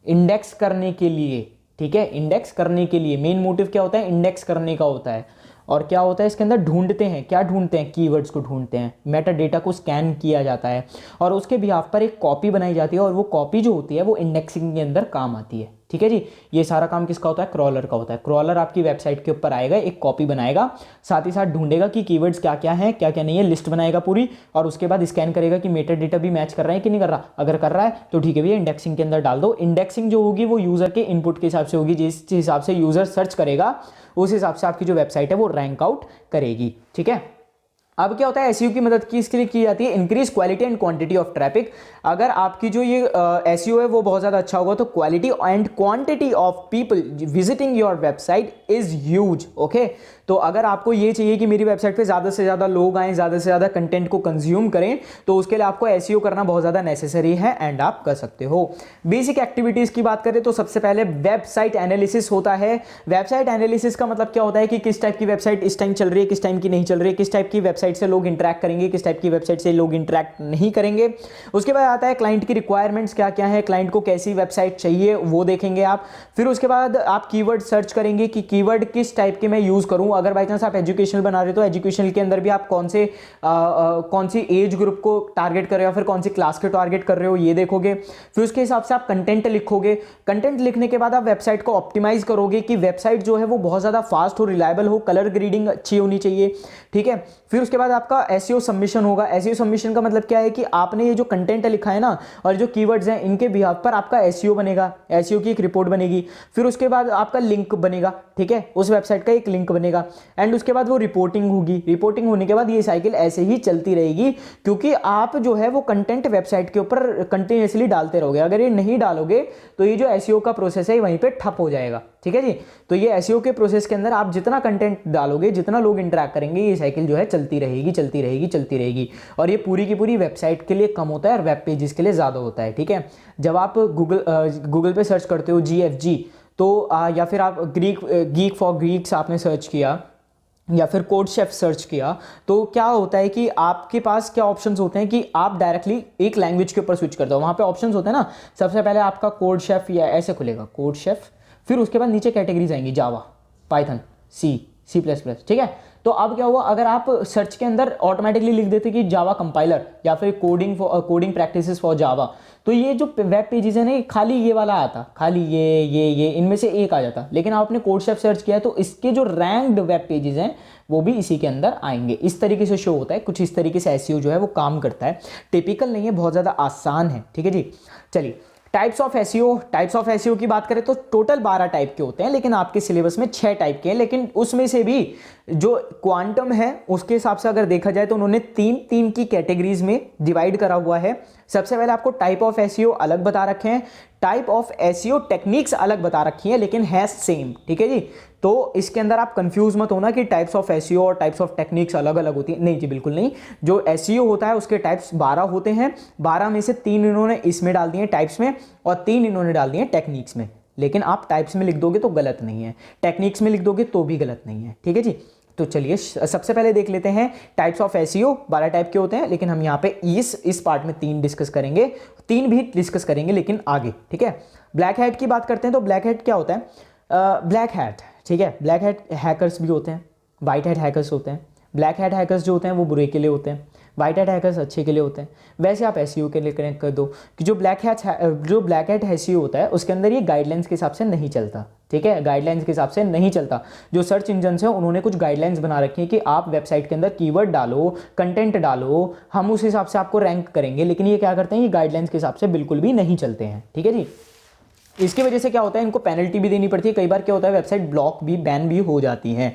इंडेक्स करने के लिए, ठीक है, इंडेक्स करने के लिए मेन मोटिव क्या होता है, इंडेक्स करने का होता है। और क्या होता है इसके अंदर, ढूंढते हैं, क्या ढूंढते हैं, कीवर्ड्स को ढूंढते हैं, मेटा डेटा को स्कैन किया जाता है और उसके बिहाफ पर एक कॉपी बनाई जाती है, और वो कॉपी जो होती है वो इंडेक्सिंग के अंदर काम आती है, ठीक है जी। ये सारा काम किसका होता है, क्रॉलर का होता है। क्रॉलर आपकी वेबसाइट के ऊपर आएगा, एक कॉपी बनाएगा, साथ ही साथ ढूंढेगा कि कीवर्ड्स क्या क्या हैं, क्या क्या नहीं है, लिस्ट बनाएगा पूरी, और उसके बाद स्कैन करेगा कि मेटा डेटा भी मैच कर रहा है कि नहीं कर रहा, अगर कर रहा है तो ठीक है भैया इंडेक्सिंग के अंदर डाल दो। इंडेक्सिंग जो होगी वो यूजर के इनपुट के हिसाब से होगी, जिस हिसाब से यूजर सर्च करेगा उस हिसाब से आपकी जो वेबसाइट है वो रैंक आउट करेगी, ठीक है। अब क्या होता है, एसईओ की मदद की इसके लिए की जाती है, increase quality and quantity of traffic. अगर आपकी जो ये एसईओ है वो बहुत ज़्यादा अच्छा होगा तो quality and quantity of people visiting your website is huge, okay. तो अगर आपको ये चाहिए कि मेरी वेबसाइट पे ज़्यादा से ज़्यादा लोग आएँ, ज़्यादा से ज़्यादा कंटेंट को कंज्यूम करें, तो उसके लिए आपको एसईओ करना बहुत ज़्यादा नेसेसरी है एंड आप कर सकते हो। बेसिक एक्टिविटीज़ की बात करें तो सबसे पहले वेबसाइट एनालिसिस होता है। वेबसाइट एनालिसिस का मतलब क्या होता है कि किस टाइप की वेबसाइट इस टाइम चल रही है, किस टाइम की नहीं चल रही है, किस टाइप की वेबसाइट से लोग इंटरैक्ट करेंगे, किस टाइप की वेबसाइट से लोग इंटरैक्ट नहीं करेंगे। उसके बाद आता है क्लाइंट की रिक्वायरमेंट्स क्या क्या है, क्लाइंट को कैसी वेबसाइट चाहिए वो देखेंगे आप। फिर उसके बाद आप कीवर्ड सर्च करेंगे कि कीवर्ड किस टाइप के मैं यूज़ करूँ। अगर बाई चांस आप एजुकेशनल बना रहे हो तो एजुकेशनल के अंदर भी आप कौन सी एज ग्रुप को टारगेट कर रहे हो या फिर कौन सी क्लास के टारगेट कर रहे हो ये देखोगे। फिर उसके हिसाब से आप कंटेंट लिखोगे। कंटेंट लिखने के बाद आप वेबसाइट को ऑप्टिमाइज करोगे कि वेबसाइट जो है वो बहुत ज़्यादा फास्ट हो, रिलायबल हो, कलर ग्रेडिंग अच्छी होनी चाहिए, ठीक है। फिर उसके बाद आपका एसईओ सबमिशन होगा। एसईओ सबमिशन का मतलब क्या है कि आपने ये जो कंटेंट लिखा है ना और जो कीवर्ड्स हैं इनके बिहाफ पर आपका एसईओ बनेगा, एसईओ की एक रिपोर्ट बनेगी। फिर उसके बाद आपका लिंक बनेगा, ठीक है, उस वेबसाइट का एक लिंक बनेगा एंड उसके बाद वो रिपोर्टिंग होगी। रिपोर्टिंग होने के बाद ये साइकिल ऐसे ही चलती रहेगी क्योंकि आप जो है वो कंटेंट वेबसाइट के ऊपर कंटिन्यूसली डालते रहोगे। अगर ये नहीं डालोगे तो ये जो एसईओ का प्रोसेस है वहीं पे ठप हो जाएगा, ठीक है जी। तो ये एसईओ के प्रोसेस के अंदर आप जितना कंटेंट डालोगे, जितना लोग इंटरैक्ट करेंगे, ये साइकिल जो है चलती रहेगी चलती रहेगी चलती रहेगी। और ये पूरी की पूरी वेबसाइट के लिए कम होता है और वेब पेजेस के लिए ज़्यादा होता है, ठीक है। जब आप गूगल पे सर्च करते हो GFG तो या फिर आप गीक फॉर ग्रीक्स आपने सर्च किया या फिर कोड शेफ सर्च किया तो क्या होता है कि आपके पास क्या ऑप्शंस होते हैं कि आप डायरेक्टली एक लैंग्वेज के ऊपर स्विच करते हो। वहाँ पे ऑप्शंस होते हैं ना, सबसे पहले आपका कोड शेफ या ऐसे खुलेगा कोड शेफ, फिर उसके बाद नीचे कैटेगरीज आएंगी जावा, पाइथन, C++, ठीक है। तो अब क्या हुआ, अगर आप सर्च के अंदर ऑटोमेटिकली लिख देते कि जावा कंपाइलर या फिर कोडिंग प्रैक्टिसेस फॉर जावा, तो ये जो वेब पेजेस है ना खाली ये वाला आता, खाली ये इनमें से एक आ जाता। लेकिन आपने कोड शेफ सर्च किया तो इसके जो रैंक्ड वेब पेजेस हैं वो भी इसी के अंदर आएंगे। इस तरीके से शो होता है, कुछ इस तरीके से एसईओ जो है वो काम करता है। टिपिकल नहीं है, बहुत ज़्यादा आसान है, ठीक है जी। चलिए टाइप्स ऑफ एसईओ की बात करें तो टोटल 12 टाइप के होते हैं, लेकिन आपके सिलेबस में 6 टाइप के हैं। लेकिन उसमें से भी जो क्वांटम है उसके हिसाब से अगर देखा जाए तो उन्होंने तीन की कैटेगरीज में डिवाइड करा हुआ है। सबसे पहले आपको टाइप ऑफ एसईओ अलग बता रखे हैं, टाइप ऑफ एसईओ टेक्निक्स अलग बता रखी है, लेकिन है सेम, ठीक है जी। तो इसके अंदर आप कंफ्यूज मत होना कि टाइप्स ऑफ एसईओ और टाइप्स ऑफ टेक्निक्स अलग अलग होती है, नहीं जी बिल्कुल नहीं। जो एसईओ होता है उसके टाइप्स 12 होते हैं, 12 में से 3 इन्होंने इसमें डाल दिए टाइप्स में और 3 इन्होंने डाल दिए टेक्निक्स में। लेकिन आप टाइप्स में लिख दोगे तो गलत नहीं है, टेक्निक्स में लिख दोगे तो भी गलत नहीं है, ठीक है जी। तो चलिए सबसे पहले देख लेते हैं टाइप्स ऑफ एसईओ। 12 टाइप के होते हैं, लेकिन हम यहाँ पे इस पार्ट में 3 डिस्कस करेंगे, 3 भी डिस्कस करेंगे लेकिन आगे, ठीक है। ब्लैक हैट की बात करते हैं तो ब्लैक हैट क्या होता है? ब्लैक हैट, ठीक है, ब्लैक हैट हैकर्स भी होते हैं, वाइट हैट हैकर्स होते हैं। ब्लैक हैट हैकर्स जो होते हैं वो बुरे के लिए होते हैं, वाइट हैट हैकर्स अच्छे के लिए होते हैं। वैसे आप एसईओ के लिए कनेक्ट कर दो कि जो ब्लैक हैट एसईओ होता है उसके अंदर ये गाइडलाइंस के हिसाब से नहीं चलता, ठीक है, गाइडलाइंस के हिसाब से नहीं चलता। जो सर्च इंजन है उन्होंने कुछ गाइडलाइंस बना रखी है कि आप वेबसाइट के अंदर कीवर्ड डालो, कंटेंट डालो, हम उस हिसाब से आपको रैंक करेंगे, लेकिन ये क्या करते हैं, ये गाइडलाइंस के हिसाब से बिल्कुल भी नहीं चलते हैं, ठीक है जी। इसकी वजह से क्या होता है, इनको पेनल्टी भी देनी पड़ती है, कई बार क्या होता है वेबसाइट ब्लॉक भी, बैन भी हो जाती है।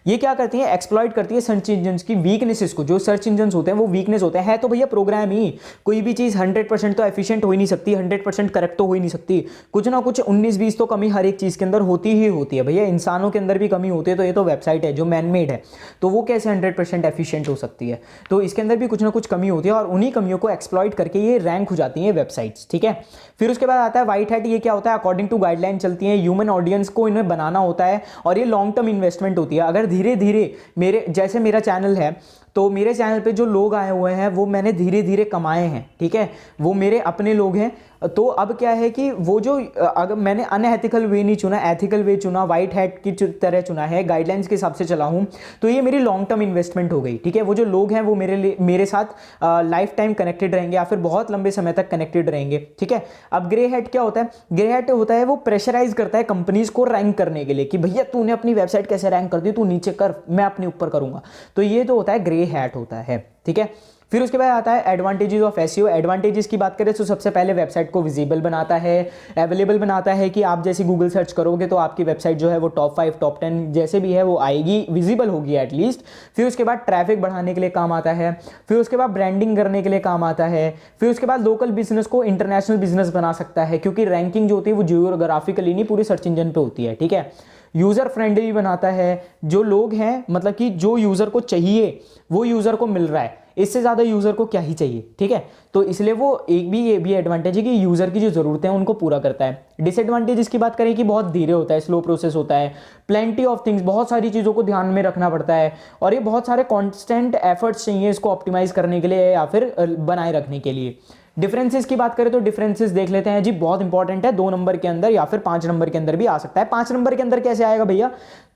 ये क्या करती है, एक्सप्लॉइट करती है सर्च इंजन की वीकनेसेस को। जो सर्च इंजन होते हैं वो वीकनेस होते हैं, है तो भैया प्रोग्राम ही, कोई भी चीज़ 100% तो एफिशिएंट हो ही नहीं सकती, 100% करेक्ट तो हो ही नहीं सकती, कुछ ना कुछ 19-20 तो कमी हर एक चीज़ के अंदर होती ही होती है भैया। इंसानों के अंदर भी कमी होती है, तो ये तो वेबसाइट है जो मैन मेड है, तो वो कैसे 100% एफिशिएंट हो सकती है? तो इसके अंदर भी कुछ ना कुछ कमी होती है और उन्हीं कमियों को एक्सप्लॉइट करके ये रैंक हो जाती है वेबसाइट्स, ठीक है। फिर उसके बाद आता है वाइट हैट। ये क्या होता है, अकॉर्डिंग टू गाइडलाइन चलती है, ह्यूमन ऑडियंस को इन्हें बनाना होता है और ये लॉन्ग टर्म इन्वेस्टमेंट होती है। अगर धीरे धीरे जैसे मेरा चैनल है, तो मेरे चैनल पे जो लोग आए हुए हैं वो मैंने धीरे धीरे कमाए हैं, ठीक है, वो मेरे अपने लोग हैं। तो अब क्या है कि वो जो अगर मैंने अनएथिकल वे नहीं चुना, एथिकल वे चुना, वाइट हैट की तरह चुना है, गाइडलाइंस के हिसाब से चला हूं, तो ये मेरी लॉन्ग टर्म इन्वेस्टमेंट हो गई, ठीक है। वो जो लोग हैं वो मेरे साथ लाइफ टाइम कनेक्टेड रहेंगे या फिर बहुत लंबे समय तक कनेक्टेड रहेंगे, ठीक है। अब ग्रे हैट क्या होता है? ग्रे हैट होता है वो प्रेशराइज करता है कंपनीज को रैंक करने के लिए कि भैया तूने अपनी वेबसाइट कैसे रैंक कर दी, तू नीचे कर, मैं अपने ऊपर करूंगा। तो ये जो होता है ग्रे हैट होता है, ठीक है। फिर उसके बाद आता है एडवांटेजेस ऑफ एसईओ। एडवांटेजेस की बात करें तो सबसे पहले वेबसाइट को विजिबल बनाता है, अवेलेबल बनाता है कि आप जैसे गूगल सर्च करोगे तो आपकी वेबसाइट जो है वो टॉप 5 टॉप 10 जैसे भी है वो आएगी, विजिबल होगी एटलीस्ट। फिर उसके बाद ट्रैफिक बढ़ाने के लिए काम आता है, फिर उसके बाद ब्रांडिंग करने के लिए काम आता है, फिर उसके बाद लोकल बिजनेस को इंटरनेशनल बिजनेस बना सकता है, क्योंकि रैंकिंग जो होती है वो जियोग्राफिकली नहीं पूरी सर्च इंजन पे होती है, ठीक है। यूज़र फ्रेंडली बनाता है, जो लोग हैं मतलब कि जो यूज़र को चाहिए वो यूज़र को मिल रहा है, इससे ज़्यादा यूज़र को क्या ही चाहिए, ठीक है। तो इसलिए वो ये भी एडवांटेज है कि यूज़र की जो ज़रूरतें हैं उनको पूरा करता है। डिसएडवांटेज इसकी बात करें कि बहुत धीरे होता है, स्लो प्रोसेस होता है, प्लेंटी ऑफ थिंग्स, बहुत सारी चीज़ों को ध्यान में रखना पड़ता है और ये बहुत सारे कॉन्स्टेंट एफर्ट्स चाहिए इसको ऑप्टिमाइज़ करने के लिए या फिर बनाए रखने के लिए। डिफरेंसेस की बात करें तो डिफरेंसेस देख लेते हैं जी, बहुत इंपॉर्टेंट है, 2 नंबर के अंदर या फिर 5 नंबर के अंदर भी आ सकता है। 5 नंबर के अंदर कैसे आएगा भैया?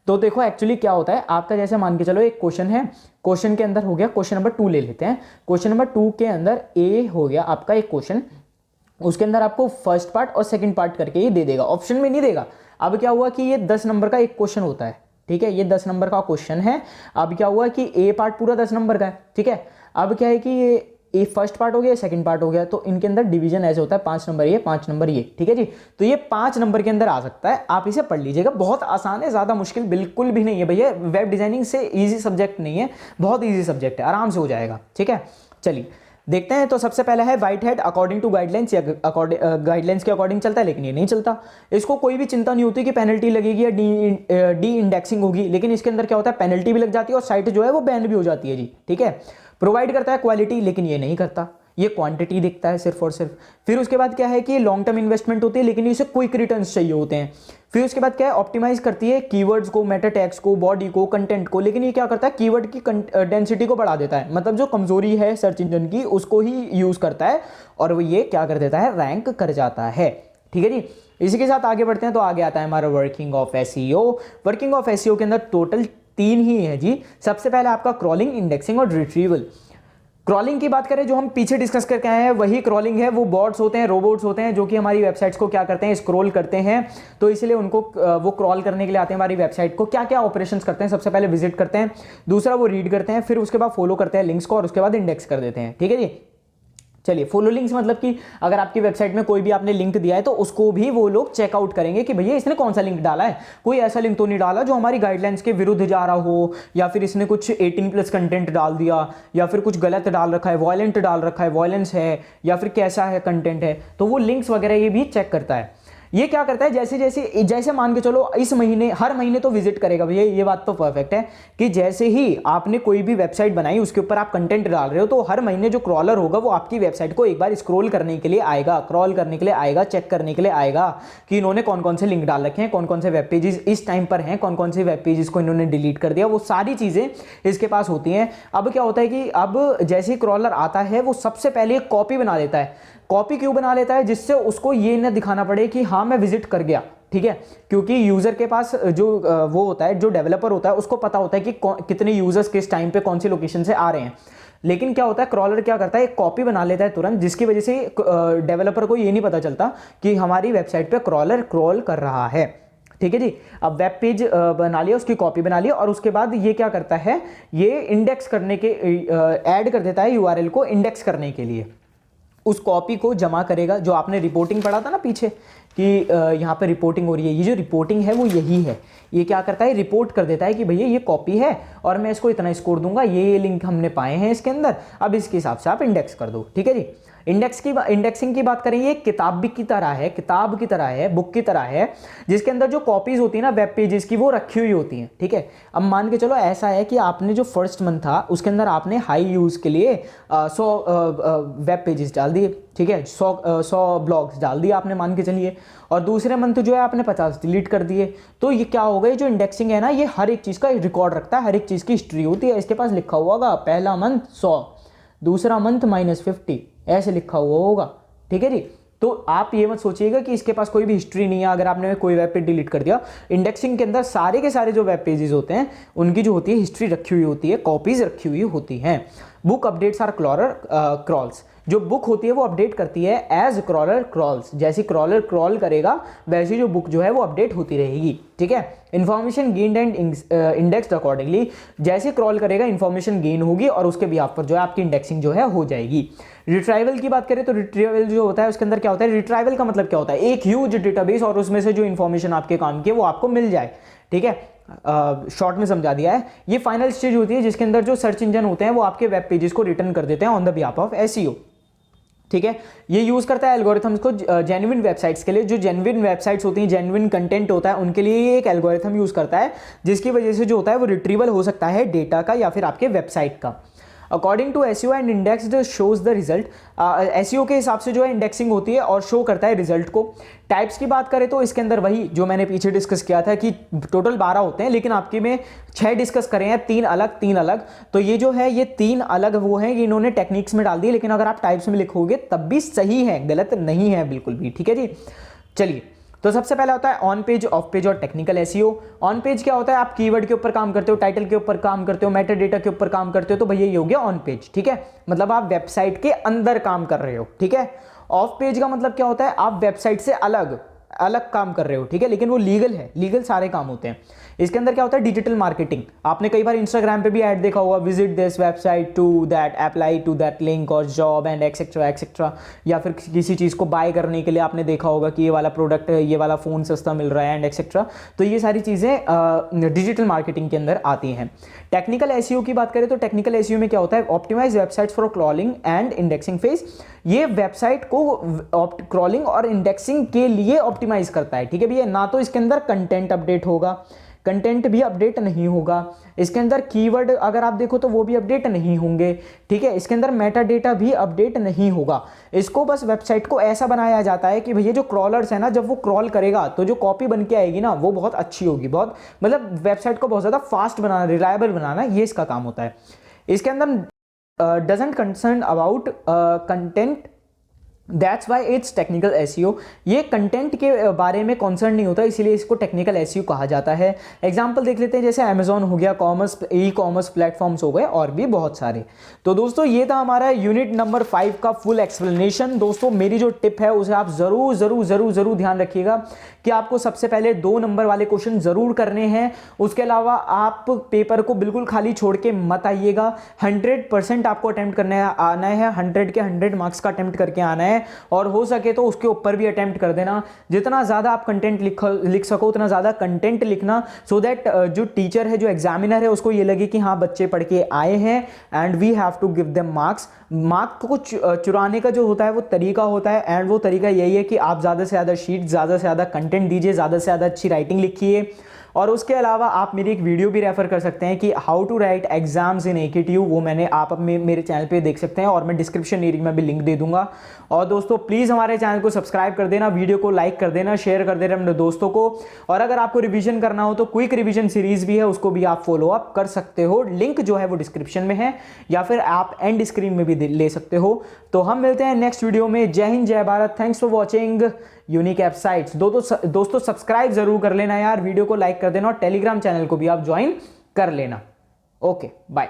तो देखो एक्चुअली क्या होता है, आपका जैसे मान के चलो एक क्वेश्चन है, क्वेश्चन के अंदर हो गया, क्वेश्चन नंबर 2 ले लेते हैं। क्वेश्चन नंबर 2 के अंदर ए हो गया आपका एक क्वेश्चन, उसके अंदर आपको फर्स्ट पार्ट और सेकंड पार्ट करके ये दे देगा, ऑप्शन में नहीं देगा। अब क्या हुआ कि ये 10 नंबर का एक क्वेश्चन होता है, ठीक है, ये 10 नंबर का क्वेश्चन है। अब क्या हुआ कि ए पार्ट पूरा 10 नंबर का है, ठीक है। अब क्या है कि ये फर्स्ट पार्ट हो गया, सेकंड पार्ट हो गया, तो इनके अंदर डिवीजन ऐसे होता है, 5 नंबर ये, 5 नंबर ये, ठीक है जी। तो ये 5 नंबर के अंदर आ सकता है, आप इसे पढ़ लीजिएगा, बहुत आसान है, ज्यादा मुश्किल बिल्कुल भी नहीं है भैया। वेब डिजाइनिंग से इजी सब्जेक्ट नहीं है, बहुत इजी सब्जेक्ट है, आराम से हो जाएगा, ठीक है। चलिए देखते हैं। तो सबसे पहला है white hat according to guidelines, या गाइडलाइंस के अकॉर्डिंग चलता है, लेकिन ये नहीं चलता। इसको कोई भी चिंता नहीं होती कि पेनल्टी लगेगी या डी इंडेक्सिंग होगी, लेकिन इसके अंदर क्या होता है, पेनल्टी भी लग जाती है और साइट जो है वो बैन भी हो जाती है जी, ठीक है। प्रोवाइड करता है क्वालिटी, लेकिन ये नहीं करता, ये क्वांटिटी दिखता है सिर्फ और सिर्फ। फिर उसके बाद क्या है कि लॉन्ग टर्म इन्वेस्टमेंट होती है, लेकिन इसे क्विक रिटर्न्स चाहिए होते हैं। फिर उसके बाद क्या है, ऑप्टिमाइज करती है कीवर्ड्स को, मेटा टैग्स को, बॉडी को, कंटेंट को, लेकिन ये क्या करता है, कीवर्ड की डेंसिटी को बढ़ा देता है, मतलब जो कमजोरी है सर्च इंजन की उसको ही यूज करता है और वो ये क्या कर देता है, रैंक कर जाता है, ठीक है जी। इसी के साथ आगे बढ़ते हैं। तो आगे आता है हमारा working of SEO. Working of SEO के अंदर टोटल 3 ही है जी। सबसे पहले आपका क्रॉलिंग, इंडेक्सिंग और रिट्रीवल। क्रॉलिंग की बात करें, जो हम पीछे डिस्कस करके आए हैं वही क्रॉलिंग है। वो बॉट्स होते हैं, रोबोट्स होते हैं, जो कि हमारी वेबसाइट्स को क्या करते हैं, स्क्रॉल करते हैं, तो इसलिए उनको वो क्रॉल करने के लिए आते हैं हमारी वेबसाइट को। क्या क्या ऑपरेशंस करते हैं, सबसे पहले विजिट करते हैं, दूसरा वो रीड करते हैं, फिर उसके बाद फॉलो करते हैं लिंक्स को और उसके बाद इंडेक्स कर देते हैं, ठीक है जी। चलिए, फॉलो लिंक्स मतलब कि अगर आपकी वेबसाइट में कोई भी आपने लिंक दिया है तो उसको भी वो लोग चेकआउट करेंगे कि भैया इसने कौन सा लिंक डाला है, कोई ऐसा लिंक तो नहीं डाला जो हमारी गाइडलाइंस के विरुद्ध जा रहा हो, या फिर इसने कुछ 18+ कंटेंट डाल दिया, या फिर कुछ गलत डाल रखा है, वॉयलेंट डाल रखा है, वॉयलेंस है, या फिर कैसा है कंटेंट है, तो वो लिंक्स वगैरह ये भी चेक करता है। ये क्या करता है, जैसे मान के चलो इस महीने, हर महीने तो विजिट करेगा भैया, ये बात तो परफेक्ट है कि जैसे ही आपने कोई भी वेबसाइट बनाई उसके ऊपर आप कंटेंट डाल रहे हो तो हर महीने जो क्रॉलर होगा वो आपकी वेबसाइट को एक बार स्क्रॉल करने के लिए आएगा, क्रॉल करने के लिए आएगा, चेक करने के लिए आएगा कि इन्होंने कौन कौन से लिंक डाल रखे हैं, कौन कौन से वेब पेजेस इस टाइम पर हैं, कौन कौन से वेब पेजेस को इन्होंने डिलीट कर दिया, वो सारी चीजें इसके पास होती हैं। अब क्या होता है कि अब जैसे ही क्रॉलर आता है वो सबसे पहले एक कॉपी बना लेता है। कॉपी क्यों बना लेता है, जिससे उसको ये न दिखाना पड़े कि हाँ मैं विजिट कर गया, ठीक है, क्योंकि यूजर के पास जो वो होता है, जो डेवलपर होता है, उसको पता होता है कि कितने यूजर्स किस टाइम पे कौन सी लोकेशन से आ रहे हैं। लेकिन क्या होता है, क्रॉलर क्या करता है, एक कॉपी बना लेता है तुरंत, जिसकी वजह से डेवलपर को ये नहीं पता चलता कि हमारी वेबसाइट पे क्रॉलर क्रॉल कर रहा है। ठीक है जी, अब वेब पेज बना लिया, उसकी कॉपी बना लिया, और उसके बाद ये क्या करता है, ये इंडेक्स करने के ऐड कर देता है यूआरएल को इंडेक्स करने के लिए। उस कॉपी को जमा करेगा, जो आपने रिपोर्टिंग पढ़ा था ना पीछे कि यहाँ पे रिपोर्टिंग हो रही है, ये जो रिपोर्टिंग है वो यही है। ये क्या करता है, रिपोर्ट कर देता है कि भैया ये कॉपी है और मैं इसको इतना स्कोर दूंगा, ये लिंक हमने पाए हैं इसके अंदर, अब इसके हिसाब से आप इंडेक्स कर दो। ठीक है जी, इंडेक्सिंग की बात करें, ये किताब भी की तरह है, किताब की तरह है, बुक की तरह है, जिसके अंदर जो कॉपीज होती है ना वेब पेजेस की, वो रखी हुई होती हैं। ठीक है, अब मान के चलो ऐसा है कि आपने जो फर्स्ट मंथ था उसके अंदर आपने हाई यूज के लिए 100 वेब पेजेस डाल दिए, ठीक है, 100 ब्लॉग्स डाल दिए आपने, मान के चलिए, और दूसरे मंथ जो है आपने 50 डिलीट कर दिए। तो ये क्या होगा, ये जो इंडेक्सिंग है ना, ये हर एक चीज़ का रिकॉर्ड रखता है, हर एक चीज़ की हिस्ट्री होती है। इसके पास लिखा हुआ होगा पहला मंथ 100, दूसरा मंथ -50, ऐसे लिखा हुआ होगा। ठीक है जी, तो आप ये मत सोचिएगा कि इसके पास कोई भी हिस्ट्री नहीं है अगर आपने कोई वेब पेज डिलीट कर दिया। इंडेक्सिंग के अंदर सारे के सारे जो वेब पेजेस होते हैं उनकी जो होती है हिस्ट्री रखी हुई होती है, कॉपीज रखी हुई होती हैं। बुक अपडेट्स आर क्रॉल्स, जो बुक होती है वो अपडेट करती है एज क्रॉलर क्रॉल्स, जैसे क्रॉलर क्रॉल करेगा वैसे जो बुक जो है वो अपडेट होती रहेगी। ठीक है, information gained and indexed accordingly, जैसे क्रॉल करेगा इन्फॉर्मेशन गेन होगी और उसके बिहाफ पर जो है आपकी इंडेक्सिंग जो है हो जाएगी। रिट्राइवल की बात करें तो रिट्राइवल जो होता है उसके अंदर क्या होता है, रिट्राइवल का मतलब क्या होता है, एक ह्यूज डेटाबेस और उसमें से जो इन्फॉर्मेशन आपके काम की है वो आपको मिल जाए। ठीक है, शॉर्ट में समझा दिया है। ये फाइनल स्टेज होती है जिसके अंदर जो सर्च इंजन होते हैं वो आपके वेब पेजेस को रिटर्न कर देते हैं on the behalf of SEO. ठीक है, ये यूज करता है एल्गोरिथम्स को जेन्युइन वेबसाइट्स के लिए, जो जेन्युइन वेबसाइट्स होती हैं, जेन्युइन कंटेंट होता है उनके लिए ये एक एल्गोरिथम यूज करता है, जिसकी वजह से जो होता है वो रिट्रीवल हो सकता है डेटा का या फिर आपके वेबसाइट का। According to SEO and indexed shows the result, SEO के हिसाब से जो है इंडेक्सिंग होती है और शो करता है रिजल्ट को। टाइप्स की बात करें तो इसके अंदर वही जो मैंने पीछे डिस्कस किया था कि टोटल 12 होते हैं, लेकिन आपके में 6 डिस्कस करे हैं, 3 अलग। तो ये जो है ये 3 अलग वो हैं, ये इन्होंने टेक्निक्स में डाल दिए, लेकिन अगर आप टाइप्स में लिखोगे तब भी सही है, गलत नहीं है बिल्कुल भी। ठीक है जी, चलिए, तो सबसे पहला होता है ऑन पेज, ऑफ पेज और टेक्निकल एसईओ। ऑन पेज क्या होता है, आप कीवर्ड के ऊपर काम करते हो, टाइटल के ऊपर काम करते हो, मेटा डेटा के ऊपर काम करते हो, तो भैया ये हो गया ऑन पेज। ठीक है, मतलब आप वेबसाइट के अंदर काम कर रहे हो। ठीक है, ऑफ पेज का मतलब क्या होता है, आप वेबसाइट से अलग काम कर रहे हो। ठीक है, लेकिन वो लीगल है, लीगल सारे काम होते हैं। इसके अंदर क्या होता है, डिजिटल मार्केटिंग। आपने कई बार इंस्टाग्राम पे भी ऐड देखा होगा, visit this website to that, apply to that link और जॉब एंड एक्सेट्रा, या फिर किसी चीज़ को बाय करने के लिए आपने देखा होगा कि ये वाला प्रोडक्ट है, ये वाला फ़ोन सस्ता मिल रहा है एंड एक्सेट्रा। तो ये सारी चीज़ें डिजिटल मार्केटिंग के अंदर आती हैं। टेक्निकल एसईओ की बात करें तो टेक्निकल एसईओ में क्या होता है, optimise websites for crawling and indexing phase. ये वेबसाइट को क्रॉलिंग और इंडेक्सिंग के लिए ऑप्टिमाइज करता है। ठीक है भैया, ना तो इसके अंदर कंटेंट अपडेट होगा, कंटेंट भी अपडेट नहीं होगा, इसके अंदर कीवर्ड अगर आप देखो तो वो भी अपडेट नहीं होंगे। ठीक है, इसके अंदर मेटा डेटा भी अपडेट नहीं होगा। इसको बस वेबसाइट को ऐसा बनाया जाता है कि भैया जो क्रॉलर्स है ना, जब वो क्रॉल करेगा तो जो कॉपी बन के आएगी ना वो बहुत अच्छी होगी, बहुत मतलब वेबसाइट को बहुत ज़्यादा फास्ट बनाना, रिलायबल बनाना, ये इसका काम होता है। इसके अंदर doesn't concern about content that's why it's technical SEO. ये कंटेंट के बारे में कॉन्सर्न नहीं होता, इसीलिए इसको टेक्निकल एसईओ कहा जाता है। एग्जांपल देख लेते हैं, जैसे अमेजोन हो गया, ई कॉमर्स प्लेटफॉर्म्स हो गए और भी बहुत सारे। तो दोस्तों ये था हमारा यूनिट नंबर 5 का फुल एक्सप्लेनेशन। दोस्तों मेरी जो टिप है उसे आप जरूर जरूर जरूर जरूर ध्यान रखिएगा कि आपको सबसे पहले 2 नंबर वाले क्वेश्चन जरूर करने हैं। उसके अलावा आप पेपर को बिल्कुल खाली छोड़ के मत आइएगा। 100% आपको अटेम्प्ट करने आना है, 100 के 100 मार्क्स का अटेम्प्ट करके आना है, और हो सके तो उसके ऊपर भी अटेम्प्ट कर देना। जितना ज़्यादा आप कंटेंट लिख सको उतना ज़्यादा कंटेंट लिखना, सो दैट जो टीचर है, जो एग्जामिनर है, उसको ये लगे कि हाँ बच्चे पढ़ के आए हैं and we have to give them marks. Marks को चुराने का जो होता है वो तरीका होता है, एंड वो तरीका यही है कि आप ज़्यादा से ज़्यादा शीट, ज़्यादा से ज़्यादा कंटेंट दीजिए, ज़्यादा से ज़्यादा अच्छी राइटिंग लिखिए। और उसके अलावा आप मेरी एक वीडियो भी रेफर कर सकते हैं कि how to write exams in AKTU, वो मैंने आप मेरे चैनल पे देख सकते हैं, और मैं डिस्क्रिप्शन एरिया में भी लिंक दे दूंगा। और दोस्तों प्लीज़ हमारे चैनल को सब्सक्राइब कर देना, वीडियो को लाइक कर देना, शेयर कर देना अपने दोस्तों को। और अगर आपको रिवीजन करना हो तो क्विक रिवीजन सीरीज भी है, उसको भी आप फॉलो अप कर सकते हो। लिंक जो है वो डिस्क्रिप्शन में है, या फिर आप एंड स्क्रीन में भी ले सकते हो। तो हम मिलते हैं नेक्स्ट वीडियो में। जय हिंद, जय Bharat, thanks for watching unique app sites. दोस्तों सब्सक्राइब जरूर कर लेना यार, वीडियो को लाइक कर देना, और टेलीग्राम चैनल को भी आप ज्वाइन कर लेना। Okay bye.